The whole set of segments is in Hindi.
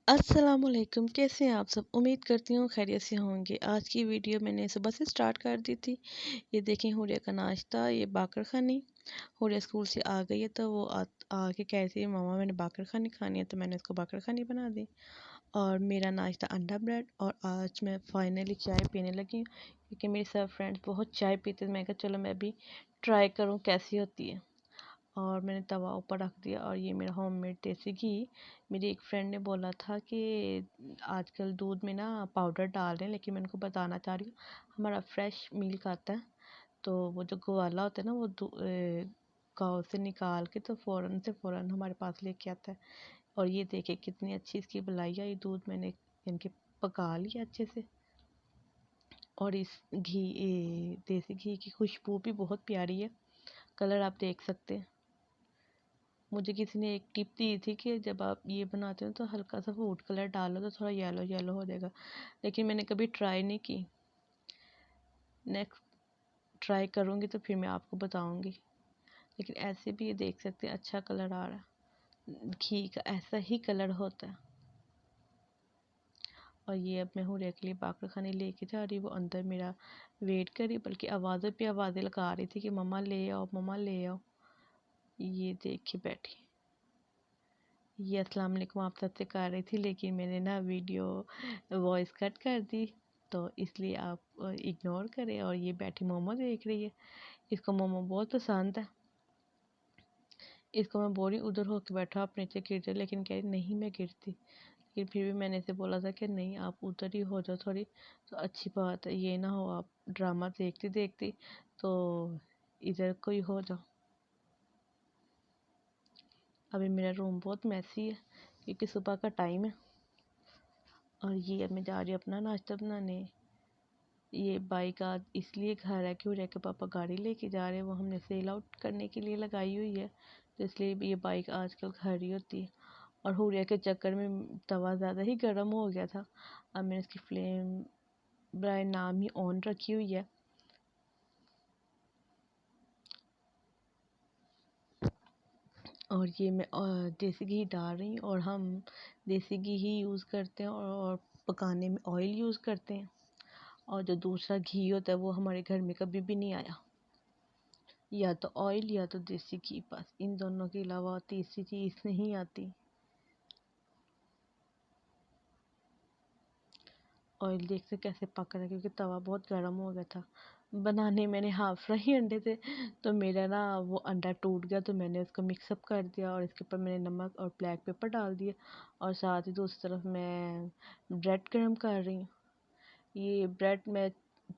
अस्सलामुअलैकुम, कैसे हैं आप सब। उम्मीद करती हूँ खैरियत से होंगे। आज की वीडियो मैंने सुबह से स्टार्ट कर दी थी। ये देखें हुरिया का नाश्ता, ये बाकर खानी। हुरिया स्कूल से आ गई है तो वो आके कह रही थी मामा मैंने बाकर खानी खानी है, तो मैंने उसको बाकर खानी बना दी। और मेरा नाश्ता अंडा ब्रेड। और आज मैं फाइनली चाय पीने लगी हूँ क्योंकि मेरे सब फ्रेंड्स बहुत चाय पीते थे। मैं कहा चलो मैं भी ट्राई करूँ कैसी होती है। और मैंने तवा ऊपर रख दिया और ये मेरा होममेड देसी घी। मेरी एक फ्रेंड ने बोला था कि आजकल दूध में ना पाउडर डाल रहे हैं, लेकिन मैं उनको बताना चाह रही हूँ हमारा फ्रेश मिल्क आता है। तो वो जो गवाला होता है ना वो गाँव से निकाल के तो फ़ौरन हमारे पास लेके आता है। और ये देखिए कितनी अच्छी इसकी बलाई आई दूध, मैंने इनके पका लिया अच्छे से। और इस देसी घी की खुशबू भी बहुत प्यारी है। कलर आप देख सकते हैं। मुझे किसी ने एक टिप दी थी कि जब आप ये बनाते हो तो हल्का सा फूड कलर डालो तो थोड़ा येलो येलो हो जाएगा, लेकिन मैंने कभी ट्राई नहीं की। नेक्स्ट ट्राई करूँगी तो फिर मैं आपको बताऊँगी। लेकिन ऐसे भी ये देख सकते हैं अच्छा कलर आ रहा है, घी का ऐसा ही कलर होता है। और ये अब मैं हुरिया के लिए बाकर खाने लेके जा रही, वो अंदर मेरा वेट कर रही, बल्कि आवाज़ें पे आवाज़ें लगा रही थी कि मम्मा ले आओ मम्मा ले आओ। ये देख के बैठी। ये अस्सलाम वालेकुम आप सबसे कर रही थी, लेकिन मैंने ना वीडियो वॉइस कट कर दी, तो इसलिए आप इग्नोर करें। और ये बैठी मोमो देख रही है, इसको मोमो बहुत पसंद है। इसको मैं बोल रही उधर होके बैठा आप नीचे गिर जाए, लेकिन कह रही नहीं मैं गिरती। लेकिन फिर भी मैंने इसे बोला था कि नहीं आप उधर ही हो जाओ थोड़ी, तो अच्छी बात है, ये ना हो आप ड्रामा देखती देखती तो इधर कोई हो जाओ। अभी मेरा रूम बहुत मैसी है क्योंकि सुबह का टाइम है। और ये अब मैं जा रही हूँ अपना नाश्ता बनाने। ये बाइक आज इसलिए घर है कि उड़े के पापा गाड़ी लेके जा रहे हैं, वो हमने सेल आउट करने के लिए लगाई हुई है, तो इसलिए ये बाइक आजकल घर ही होती है। और हुरिया के चक्कर में तवा ज़्यादा ही गर्म हो गया था। अब मैंने इसकी फ्लेम ब्राई नाम ही ऑन रखी हुई है। और ये मैं देसी घी डाल रही हूँ, और हम देसी घी ही यूज़ करते हैं और पकाने में ऑयल यूज़ करते हैं। और जो दूसरा घी होता है वो हमारे घर में कभी भी नहीं आया, या तो ऑयल या तो देसी घी, बस इन दोनों के अलावा तीसरी चीज़ नहीं आती। ऑयल देखते कैसे पक रहा है क्योंकि तवा बहुत गर्म हो गया था। बनाने मैंने हाफ फ्राई अंडे थे, तो मेरा ना वो अंडा टूट गया, तो मैंने उसको मिक्सअप कर दिया और इसके ऊपर मैंने नमक और ब्लैक पेपर डाल दिया। और साथ ही दूसरी तरफ मैं ब्रेड गर्म कर रही हूँ। ये ब्रेड मैं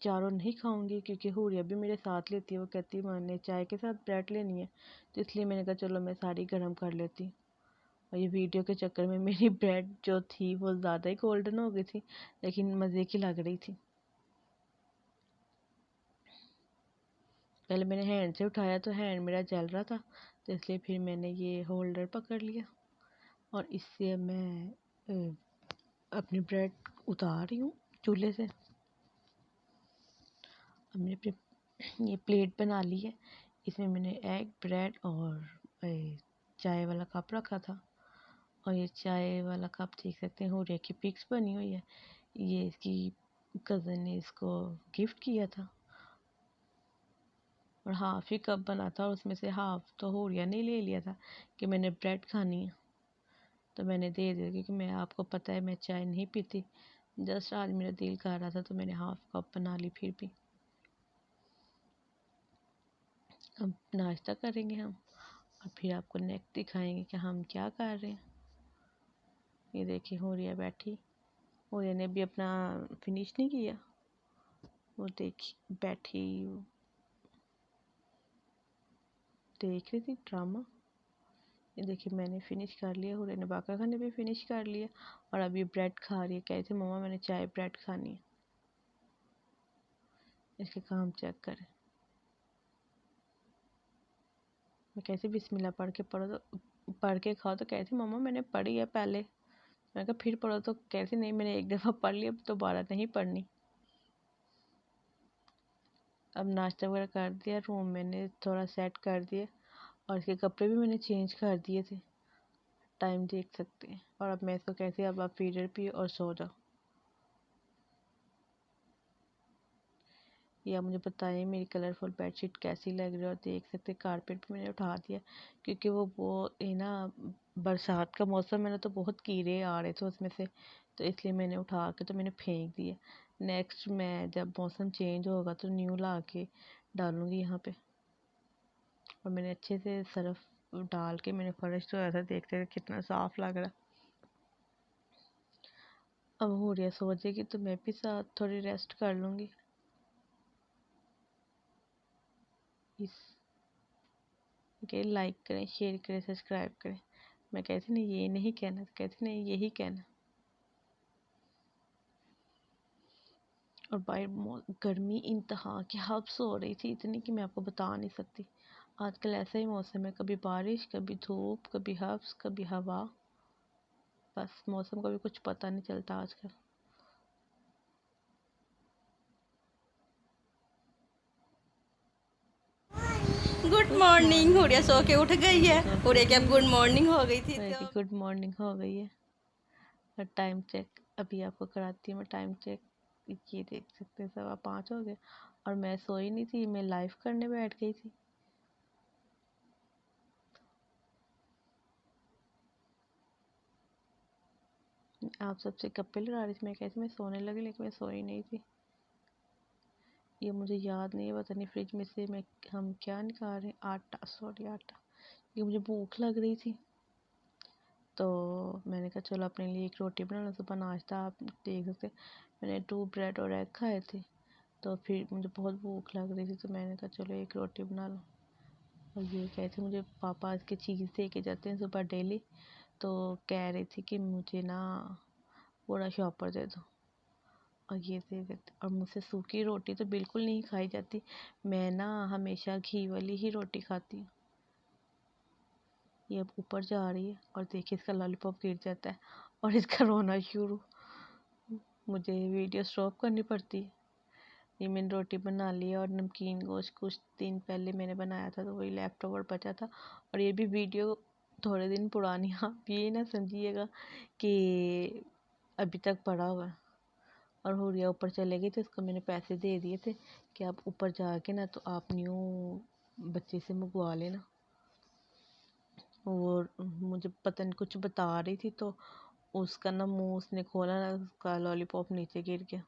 चारों नहीं खाऊंगी क्योंकि हुरिया भी मेरे साथ लेती है, वो कहती है मैंने चाय के साथ ब्रेड लेनी है, तो इसलिए मैंने कहा चलो मैं सारी गर्म कर लेती हूँ। और ये वीडियो के चक्कर में मेरी ब्रेड जो थी वो ज़्यादा ही गोल्डन हो गई थी, लेकिन मज़े की लग रही थी। पहले मैंने हैंड से उठाया तो हैंड मेरा जल रहा था, तो इसलिए फिर मैंने ये होल्डर पकड़ लिया। और इससे अब मैं अपनी ब्रेड उतार रही हूँ चूल्हे से। अब मैंने अपनी ये प्लेट बना ली है, इसमें मैंने एग ब्रेड और चाय वाला कप रखा था। और ये चाय वाला कप देख सकते हैं हुरिया की पिक्स बनी हुई है, ये इसकी कज़न ने इसको गिफ्ट किया था। और हाफ़ ही कप बना था और उसमें से हाफ़ तो हुरिया ने ले लिया था कि मैंने ब्रेड खानी है, तो मैंने दे दिया क्योंकि मैं आपको पता है मैं चाय नहीं पीती। जस्ट आज मेरा दिल कर रहा था तो मैंने हाफ़ कप बना ली। फिर भी अब नाश्ता करेंगे हम, और फिर आपको नेक्स्ट दिखाएंगे कि हम क्या कर रहे हैं। ये देखिए हुरिया बैठी, हुरिया ने भी अपना फिनिश नहीं किया, वो देखी बैठी देख रही थी ड्रामा। ये देखिए मैंने फ़िनिश कर लिया, हुरैन ने बाका खाने भी फ़िनिश कर लिया, और अब ये ब्रेड खा रही है। कह रही थी मम्मा मैंने चाय ब्रेड खानी है। इसके काम चेक करें। मैं कैसे बिस्मिल्लाह पढ़ के पढ़ो तो पढ़ के खाओ, तो कह रही थी मम्मा मैंने पढ़ी है पहले। मैंने कहा फिर पढ़ो, तो कह रही थी नहीं मैंने एक दफ़ा पढ़ लिया, अब दोबारा नहीं पढ़नी। अब नाश्ता वगैरह कर दिया, रूम मैंने थोड़ा सेट कर दिया, और इसके कपड़े भी मैंने चेंज कर दिए थे। टाइम देख सकते हैं। और अब मैं इसको कैसे, अब आप फीडर पिए और सो जाओ। या मुझे बताएं मेरी कलरफुल बेडशीट कैसी लग रही है। और देख सकते कारपेट भी मैंने उठा दिया, क्योंकि वो ये ना बरसात का मौसम है ना, तो बहुत कीड़े आ रहे थे उसमें से, तो इसलिए मैंने उठा के तो मैंने फेंक दिया। नेक्स्ट मैं जब मौसम चेंज होगा तो न्यू ला के डालूंगी यहाँ पे। और मैंने अच्छे से सर्फ डाल के मैंने फर्श धोया था, देखते थे कितना साफ लग रहा। अब हो रही है सो जाएगी तो मैं भी साथ थोड़ी रेस्ट कर लूँगी। इस के लाइक करें, शेयर करें, सब्सक्राइब करें। मैं कहती नहीं ये नहीं कहना, कहती नहीं यही कहना। और बाहर गर्मी इंतहा की हब्स हो रही थी इतनी कि मैं आपको बता नहीं सकती। आजकल ऐसा ही मौसम है, कभी बारिश, कभी धूप, कभी हब्स, कभी हवा। बस मौसम का भी कुछ पता नहीं चलता आजकल। Good morning. हुरिया सो के उठ गई है। हुरिया की अब गुड मॉर्निंग हो गई थी तो गुड मॉर्निंग हो गई है। और टाइम चेक अभी आपको कराती हूँ मैं, टाइम चेक। ये देख सकते हैं 5:15 हो गए। और मैं सोई नहीं थी, मैं लाइव करने बैठ गई थी। आप सबसे गप्पे लगा रही थी, मैं कहती मैं सोने लगी, लेकिन मैं सोई नहीं थी। ये मुझे याद नहीं है, पता नहीं फ्रिज में से मैं हम क्या निकाल रहे हैं, आटा, सॉरी आटा। ये मुझे भूख लग रही थी, तो मैंने कहा चलो अपने लिए एक रोटी बना लो। सुबह नाश्ता आप देख सकते, मैंने 2 ब्रेड और एग खाए थे। तो फिर मुझे बहुत भूख लग रही थी, तो मैंने कहा चलो एक रोटी बना लो। और ये कहते मुझे पापा इसके चीज़ दे के जाते हैं सुबह डेली, तो कह रही थी कि मुझे ना पूरा शॉपर दे दो। और ये दे देते, और मुझसे सूखी रोटी तो बिल्कुल नहीं खाई जाती। मैं ना हमेशा घी वाली ही रोटी खाती हूँ। ये अब ऊपर जा रही है और देखिए इसका लॉलीपॉप गिर जाता है और इसका रोना शुरू। मुझे वीडियो स्टॉप करनी पड़ती है। ये मैंने रोटी बना ली और नमकीन गोश्त कुछ दिन पहले मैंने बनाया था, तो वही लेफ्ट ओवर बचा था। और ये भी वीडियो थोड़े दिन पुरानी, आप ये ना समझिएगा कि अभी तक पड़ा हुआ है। और हुरिया ऊपर चले गई, तो इसको मैंने पैसे दे दिए थे कि आप ऊपर जाके ना तो आप न्यू बच्चे से मंगवा लेना। वो मुझे पता नहीं कुछ बता रही थी, तो उसका ना मुंह उसने खोला ना, उसका लॉलीपॉप नीचे गिर गया।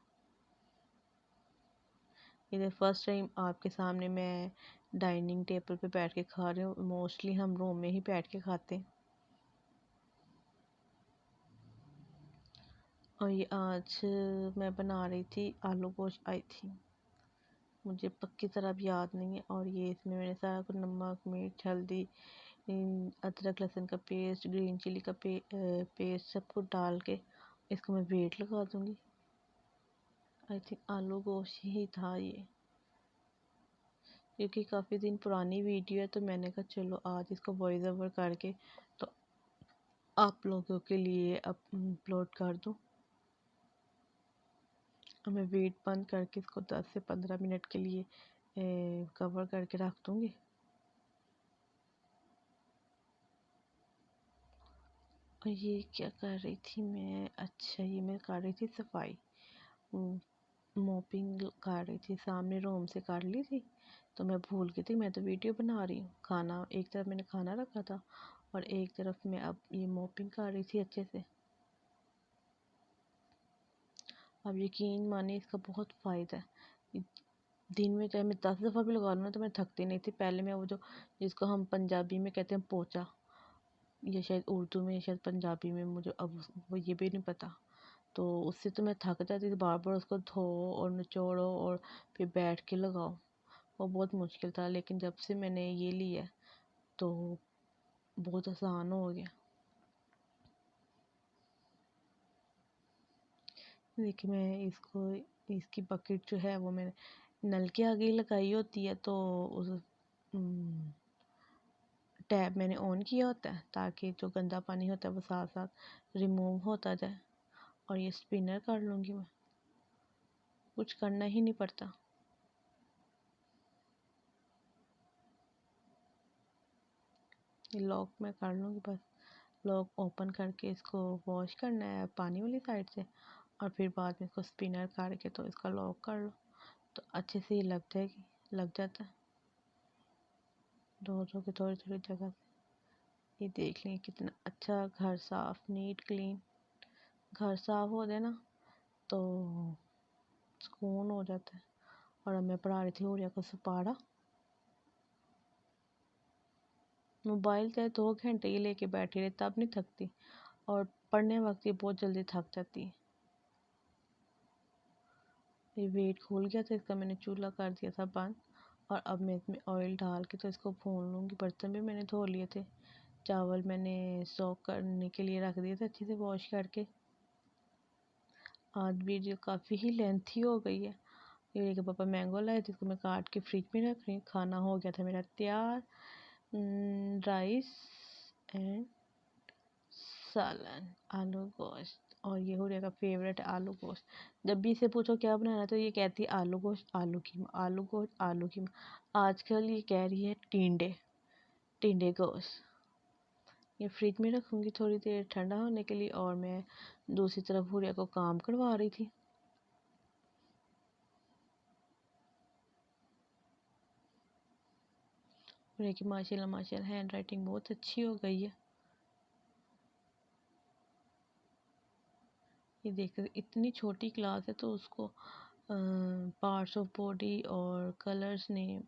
ये फर्स्ट टाइम आपके सामने मैं डाइनिंग टेबल पे बैठ के खा रही हूँ। मोस्टली हम रूम में ही बैठ के खाते हैं। और ये आज मैं बना रही थी आलू गोश्त, आई थी, मुझे पक्की तरह अब याद नहीं है। और ये इसमें मैंने सारा कुछ नमक, मिर्च, हल्दी, अदरक लहसुन का पेस्ट, ग्रीन चिली का पेस्ट सब कुछ डाल के इसको मैं वेट लगा दूँगी। आई थिंक आलू गोश्त ही था ये, क्योंकि काफ़ी दिन पुरानी वीडियो है, तो मैंने कहा चलो आज इसको वॉइस ओवर करके तो आप लोगों के लिए अपलोड कर दूँ। और मैं वेट बंद करके इसको 10 से 15 मिनट के लिए कवर करके रख दूँगी। और ये क्या कर रही थी मैं, अच्छा ये मैं कर रही थी सफाई, मोपिंग कर रही थी, सामने रूम से कर ली थी। तो मैं भूल गई थी, मैं तो वीडियो बना रही हूँ। खाना एक तरफ मैंने खाना रखा था और एक तरफ मैं अब ये मोपिंग कर रही थी अच्छे से। अब यकीन मानिए इसका बहुत फ़ायदा है। दिन में चाहे मैं 10 दफ़ा भी लगा लूँ ना, तो मैं थकती नहीं थी। पहले मैं वो जो जिसको हम पंजाबी में कहते हैं पोंचा, या शायद उर्दू में, शायद पंजाबी में, मुझे अब वो ये भी नहीं पता। तो उससे तो मैं थक जाती थी, बार बार उसको धो और निचोड़ो और फिर बैठ के लगाओ, वो बहुत मुश्किल था। लेकिन जब से मैंने ये लिया तो बहुत आसान हो गया। देखिए मैं इसको, इसकी बकेट जो है वो मैंने नल के आगे ही लगाई होती है, तो उस टैब मैंने ऑन किया होता है ताकि जो गंदा पानी होता है वो साथ साथ रिमूव होता जाए। और ये स्पिनर कर लूँगी मैं, कुछ करना ही नहीं पड़ता। ये लॉक मैं कर लूँगी बस। लॉक ओपन करके इसको वॉश करना है पानी वाली साइड से, और फिर बाद में इसको स्पिनर करके तो इसका लॉक कर लो तो अच्छे से ही लग जाता है धो के थोड़ी थोड़ी जगह से। ये देख लें कितना अच्छा घर साफ नीट क्लीन, घर साफ हो जाए ना तो सुकून हो जाता है। और अब मैं पढ़ा रही थी हुरिया को सपाड़ा। मोबाइल चाहे 2 घंटे ही लेके बैठी रहे तब नहीं थकती, और पढ़ने वक्त ये बहुत जल्दी थक जाती है। ये वेट खुल गया था इसका, मैंने चूल्हा कर दिया था बंद, और अब मैं इसमें ऑयल डाल के तो इसको भून लूँगी। बर्तन भी मैंने धो लिए थे, चावल मैंने सोक करने के लिए रख दिए थे अच्छे से वॉश करके। आज वीडियो काफ़ी ही लेंथी हो गई है। ये देखिए पापा मैंगो लाए थे, इसको मैं काट के फ्रिज में रख रही हूँ। खाना हो गया था मेरा तैयार, राइस एंड सालन, आलू गोश्त। और ये हुरिया का फेवरेट है आलू गोश्त। जब भी इसे पूछो क्या बनाना तो ये कहती है आलू गोश्त, आलू कीमा, आलू गोश्त, आलू कीमा। आजकल ये कह रही है टिंडे, टिंडे गोश्त। ये फ्रिज में रखूँगी थोड़ी देर ठंडा होने के लिए, और मैं दूसरी तरफ हुरिया को काम करवा रही थी। हुरिया की माशाल्लाह हैंड राइटिंग बहुत अच्छी हो गई है। ये देख इतनी छोटी क्लास है तो उसको पार्ट्स ऑफ बॉडी और कलर्स नेम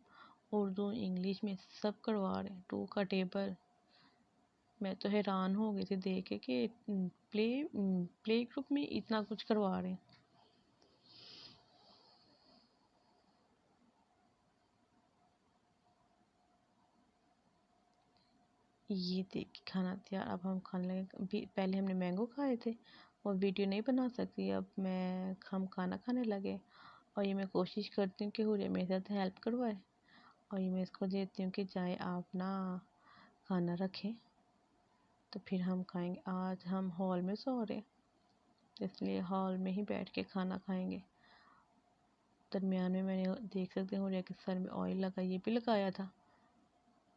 उर्दू इंग्लिश में सब करवा रहे हैं। 2 का टेबल। मैं तो हैरान हो गई थी देख के कि प्ले ग्रुप में इतना कुछ करवा रहे हैं। ये देख खाना तैयार, अब हम खाने लगे। पहले हमने मैंगो खाए थे और वीडियो नहीं बना सकती, अब हम खाना खाने लगे। और ये मैं कोशिश करती हूँ कि हुरिया मेरे साथ हेल्प करवाए, और ये मैं इसको देती हूँ कि चाहे आप ना खाना रखें तो फिर हम खाएंगे। आज हम हॉल में सो रहे हैं इसलिए हॉल में ही बैठ के खाना खाएंगे। दरमियान में मैंने देख सकते हैं हुरिया के सर में ऑयल लगा, ये भी लगाया था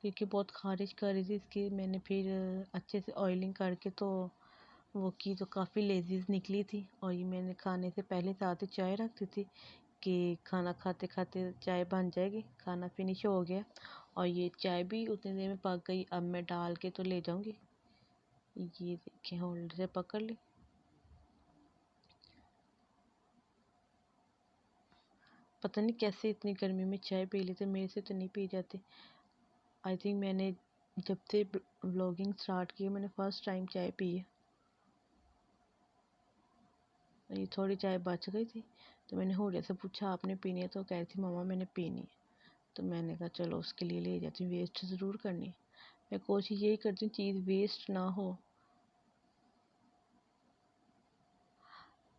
क्योंकि बहुत ख़ारिश कर रही थी इसकी। मैंने फिर अच्छे से ऑयलिंग करके तो वो की तो काफ़ी लेजीज निकली थी। और ये मैंने खाने से पहले साथ ही चाय रख दी थी कि खाना खाते खाते चाय बन जाएगी। खाना फिनिश हो गया और ये चाय भी उतनी देर में पक गई। अब मैं डाल के तो ले जाऊंगी। ये देखें होल्डर से पकड़ ली। पता नहीं कैसे इतनी गर्मी में चाय पी लेते, मेरे से तो नहीं पी जाती। आई थिंक मैंने जब से व्लॉगिंग स्टार्ट की मैंने फर्स्ट टाइम चाय पी है। ये थोड़ी चाय बच गई थी तो मैंने हुरिया से पूछा आपने पीनी है, तो कह रही थी मामा मैंने पीनी है। तो मैंने कहा चलो उसके लिए ले जाती हूँ, वेस्ट ज़रूर करनी है। मैं कोशिश यही करती हूँ चीज़ वेस्ट ना हो।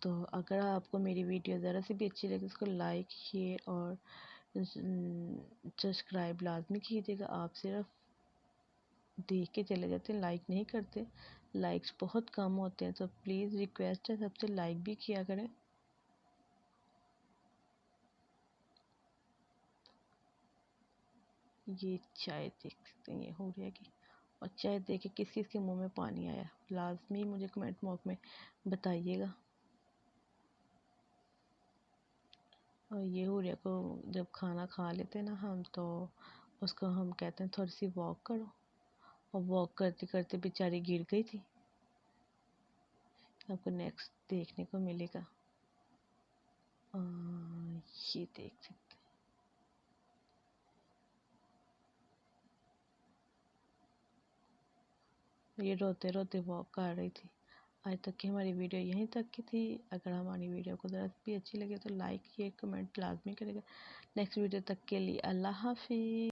तो अगर आपको मेरी वीडियो ज़रा सी भी अच्छी लगे उसको लाइक शेयर और सब्सक्राइब लाजमी कीजिएगा। आप सिर्फ देख के चले जाते हैं, लाइक नहीं करते। लाइक्स बहुत कम होते हैं, तो प्लीज़ रिक्वेस्ट है सबसे लाइक भी किया करें। ये चाय देख सकते हैं ये हो रही है कि, और चाय देख के किस किस के मुंह में पानी आया लाजमी मुझे कमेंट बॉक्स में बताइएगा। और ये हुरिया को जब खाना खा लेते हैं ना हम तो उसको हम कहते हैं थोड़ी सी वॉक करो, और वॉक करते करते बेचारी गिर गई थी। आपको नेक्स्ट देखने को मिलेगा। ये देख सकते हैं ये रोते रोते वॉक कर रही थी। आज तक की हमारी वीडियो यहीं तक की थी। अगर हमारी वीडियो को ज़रा भी अच्छी लगे तो लाइक ये कमेंट लाजमी करेगा। नेक्स्ट वीडियो तक के लिए अल्लाह हाफिज़।